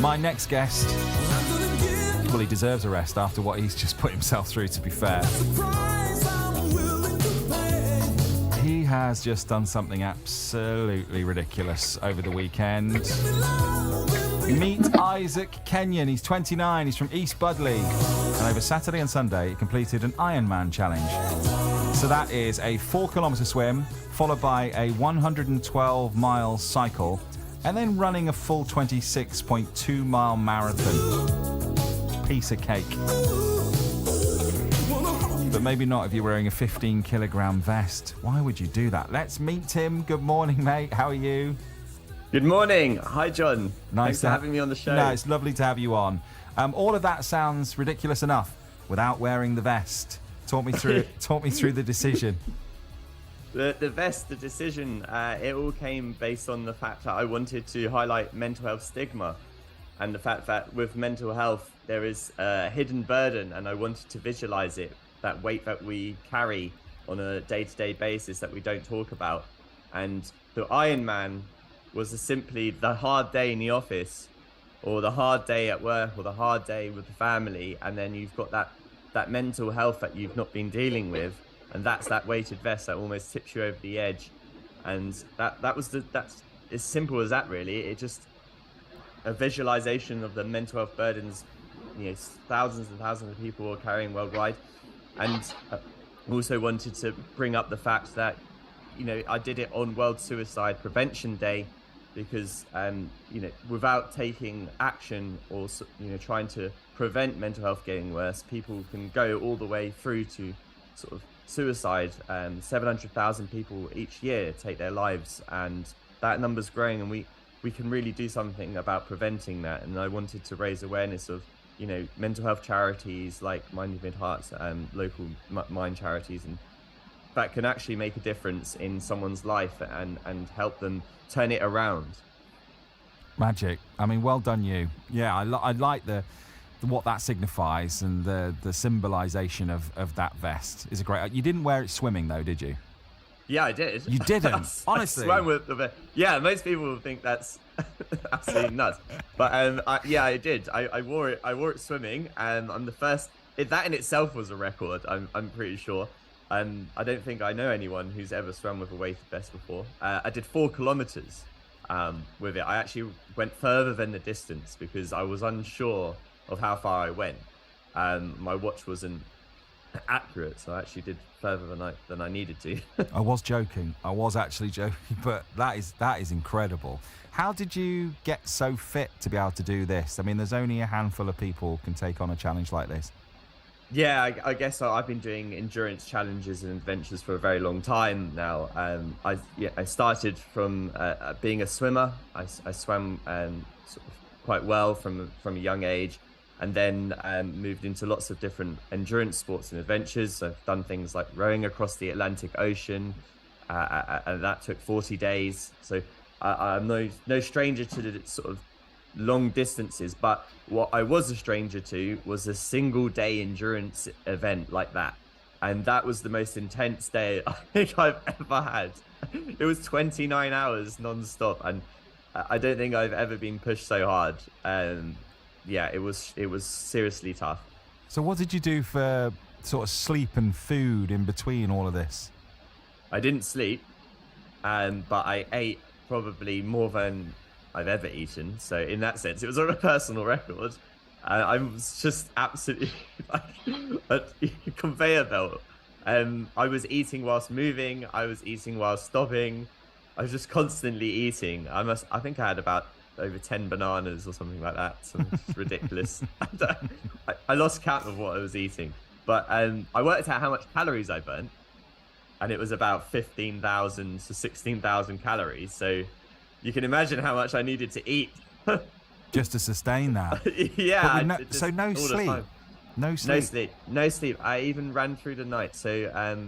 My next guest, well, he deserves a rest after what he's just put himself through, to be fair. He has just done something absolutely ridiculous over the weekend. Meet Isaac Kenyon. He's 29. He's from East Budleigh. And over Saturday and Sunday, he completed an Ironman challenge. So that is a 4-kilometre swim, followed by a 112-mile cycle, and then running a full 26.2-mile marathon. Piece of cake. But maybe not if you're wearing a 15-kilogram vest. Why would you do that? Let's meet him. Good morning, mate. How are you? Good morning. Hi, John. Nice Thanks for having me on the show. No, it's lovely to have you on. All of that sounds ridiculous enough without wearing the vest. Talk me through the decision. The vest, the decision, it all came based on the fact that I wanted to highlight mental health stigma and the fact that with mental health, there is a hidden burden, and I wanted to visualize it, that weight that we carry on a day-to-day basis that we don't talk about. And the Ironman was simply the hard day in the office, or the hard day at work, or the hard day with the family, and then you've got that mental health that you've not been dealing with, and that's that weighted vest that almost tips you over the edge. And that's as simple as that, really. It just a visualization of the mental health burdens, thousands and thousands of people are carrying worldwide. And also wanted to bring up the fact that I did it on World Suicide Prevention Day, because without taking action or trying to prevent mental health getting worse, people can go all the way through to sort of suicide. 700,000 people each year take their lives, and that number's growing, and we can really do something about preventing that. And I wanted to raise awareness of mental health charities like Mid Herts and local mine charities, and that can actually make a difference in someone's life and help them turn it around. Magic. I mean, well done you. Yeah, I like what that signifies, and the symbolisation of that vest is a great. You didn't wear it swimming though, did you? Yeah, I did. You didn't? Honestly? I swam with the vest. Yeah, most people will think that's absolutely nuts. But I did. I wore it swimming, and I'm the first. That in itself was a record, I'm pretty sure. I don't think I know anyone who's ever swum with a weighted vest before. I did 4 kilometers with it. I actually went further than the distance because I was unsure of how far I went. My watch wasn't accurate, so I actually did further than I needed to. I was joking. I was actually joking, but that is incredible. How did you get so fit to be able to do this? I mean, there's only a handful of people can take on a challenge like this. Yeah, I guess I've been doing endurance challenges and adventures for a very long time now. I started from being a swimmer. I swam sort of quite well from a young age, and then moved into lots of different endurance sports and adventures. I've done things like rowing across the Atlantic Ocean, and that took 40 days. So I'm no stranger to the sort of long distances, but what I was a stranger to was a single day endurance event like that, and that was the most intense day I think I've ever had. It was 29 hours non-stop, and I don't think I've ever been pushed so hard. Yeah, it was seriously tough. So what did you do for sort of sleep and food in between all of this? I didn't sleep, but I ate probably more than I've ever eaten. So in that sense, it was on a personal record. I was just absolutely like a conveyor belt. I was eating whilst moving. I was eating whilst stopping. I was just constantly eating. I think I had about over 10 bananas or something like that. Some ridiculous. I lost count of what I was eating. But I worked out how much calories I burnt, and it was about 15,000 to 16,000 calories. So you can imagine how much I needed to eat. Just to sustain that. Yeah. So no sleep. No sleep. I even ran through the night. So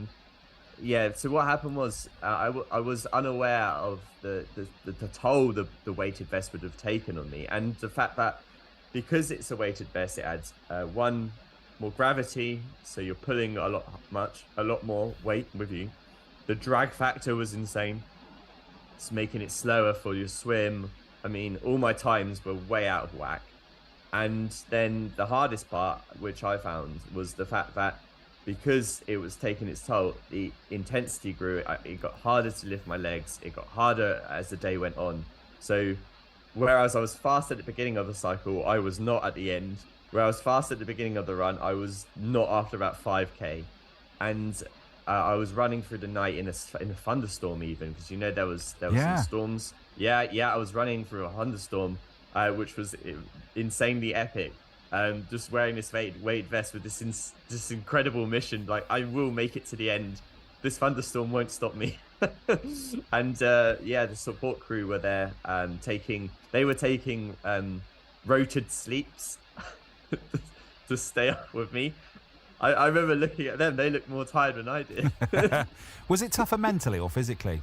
yeah. So what happened was I was unaware of the toll the weighted vest would have taken on me, and the fact that because it's a weighted vest, it adds more gravity. So you're pulling a lot more weight with you. The drag factor was insane. It's making it slower for your swim. I mean, all my times were way out of whack. And then the hardest part, which I found, was the fact that because it was taking its toll, the intensity grew. It got harder to lift my legs. It got harder as the day went on. So whereas I was fast at the beginning of the cycle, I was not at the end. Where I was fast at the beginning of the run, I was not after about 5K. And I was running through the night in a thunderstorm even, because there was some storms. Yeah, I was running through a thunderstorm, which was insanely epic. Just wearing this weight vest with this incredible mission, like I will make it to the end. This thunderstorm won't stop me. And the support crew were there, taking rotated sleeps to stay up with me. I remember looking at them; they looked more tired than I did. Was it tougher mentally or physically?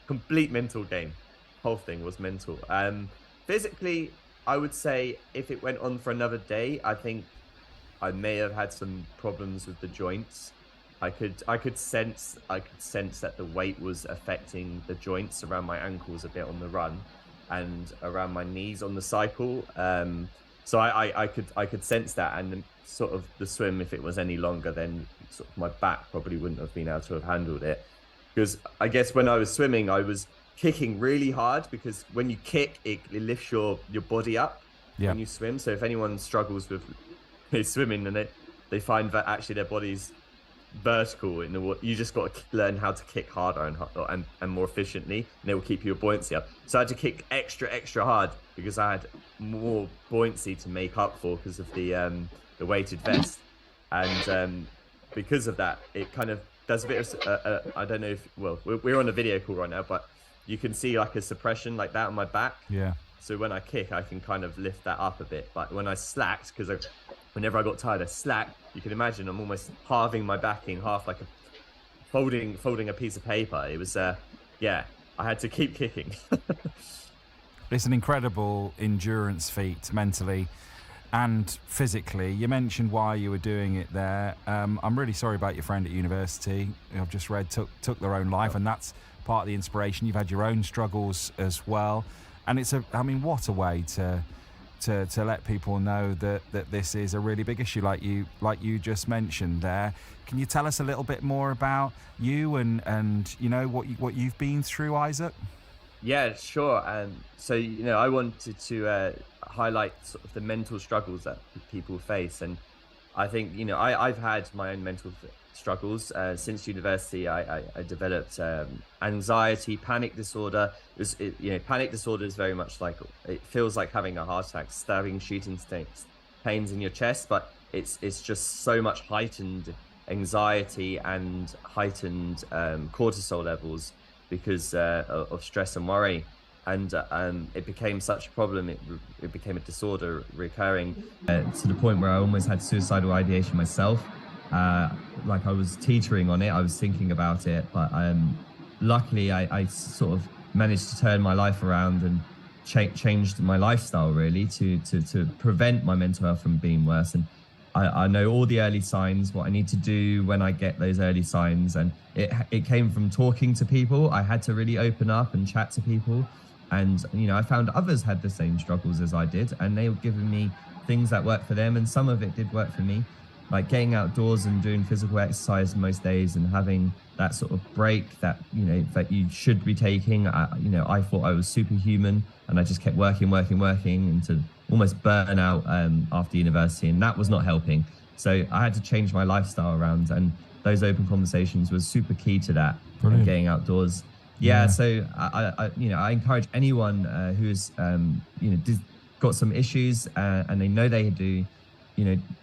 Complete mental game. Whole thing was mental. Physically, I would say if it went on for another day, I think I may have had some problems with the joints. I could sense that the weight was affecting the joints around my ankles a bit on the run, and around my knees on the cycle. So I could sense that, and sort of the swim, if it was any longer, then sort of my back probably wouldn't have been able to have handled it. Because I guess when I was swimming, I was kicking really hard, because when you kick, it lifts your body up when you swim. So if anyone struggles with swimming, and they find that actually their body's vertical in the water, you just got to learn how to kick harder and more efficiently, and it will keep your buoyancy up. So I had to kick extra hard, because I had more buoyancy to make up for, because of the weighted vest. And because of that, it kind of does a bit of I don't know if, well, we're on a video call right now, but you can see like a suppression like that on my back. Yeah. So when I kick, I can kind of lift that up a bit. But when I slacked, because whenever I got tired, I slacked. You can imagine I'm almost halving my back in half, like folding a piece of paper. It was I had to keep kicking. It's an incredible endurance feat, mentally and physically. You mentioned why you were doing it there. I'm really sorry about your friend at university. I've just read took their own life, and that's part of the inspiration. You've had your own struggles as well, and what a way to let people know that this is a really big issue, like you just mentioned there. Can you tell us a little bit more about you and what you've been through, Isaac? Yeah, sure. So I wanted to highlight sort of the mental struggles that people face, and I think I've had my own mental struggles since university. I developed anxiety, panic disorder. Panic disorder is very much like, it feels like having a heart attack, stabbing, shooting pains in your chest, but it's just so much heightened anxiety and heightened cortisol levels because of stress and worry. And it became such a problem. It became a disorder recurring to the point where I almost had suicidal ideation myself. Like I was teetering on it, I was thinking about it, but luckily I sort of managed to turn my life around and changed my lifestyle really to prevent my mental health from being worse. And I know all the early signs, what I need to do when I get those early signs, and it came from talking to people. I had to really open up and chat to people, and I found others had the same struggles as I did, and they were giving me things that worked for them, and some of it did work for me, like getting outdoors and doing physical exercise most days and having that sort of break that that you should be taking. I thought I was superhuman, and I just kept working into almost burn out after university, and that was not helping. So I had to change my lifestyle around, and those open conversations was super key to that. And getting outdoors. Yeah. So I encourage anyone who's got some issues and they know they do,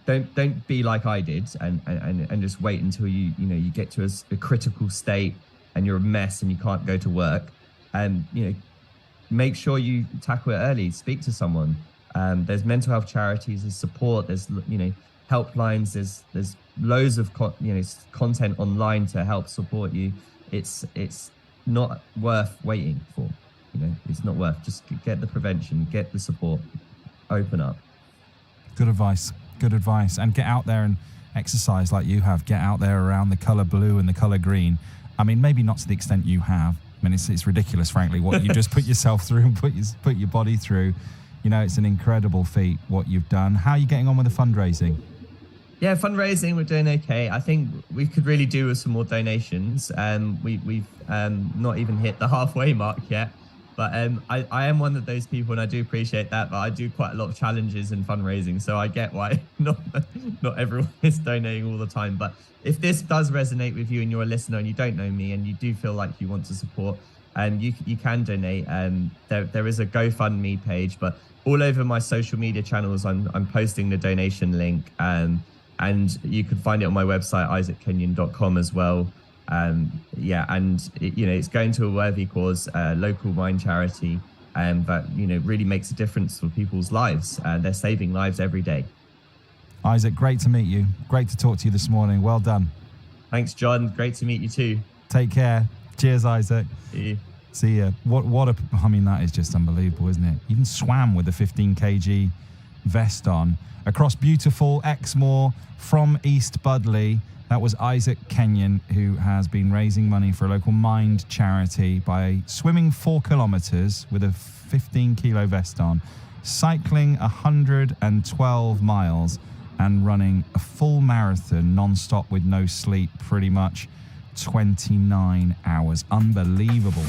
don't be like I did and just wait until you get to a critical state and you're a mess and you can't go to work. And make sure you tackle it early. Speak to someone. There's mental health charities, there's support, there's helplines, there's loads of content online to help support you. It's not worth waiting for. It's not worth. Just get the prevention, get the support, open up. Good advice, and get out there and exercise like you have. Get out there around the colour blue and the colour green. I mean, maybe not to the extent you have, I mean, it's ridiculous, frankly, what you just put yourself through and put your body through. You know, it's an incredible feat, what you've done. How are you getting on with the fundraising? Yeah, fundraising, we're doing okay. I think we could really do with some more donations. We've not even hit the halfway mark yet. But I am one of those people, and I do appreciate that, but I do quite a lot of challenges in fundraising. So I get why not everyone is donating all the time. But if this does resonate with you and you're a listener and you don't know me and you do feel like you want to support, you can donate. There is a GoFundMe page, but all over my social media channels, I'm posting the donation link. And you can find it on my website, isaackenyon.com as well. It's going to a worthy cause, local wine charity, that really makes a difference for people's lives. They're saving lives every day. Isaac, great to meet you. Great to talk to you this morning. Well done. Thanks, John. Great to meet you too. Take care. Cheers, Isaac. See you. See ya. I mean, that is just unbelievable, isn't it? Even swam with a 15 kg vest on across beautiful Exmoor from East Budleigh. That was Isaac Kenyon, who has been raising money for a local Mind charity by swimming 4 kilometres with a 15 kilo vest on, cycling 112 miles and running a full marathon non-stop with no sleep, pretty much 29 hours. Unbelievable.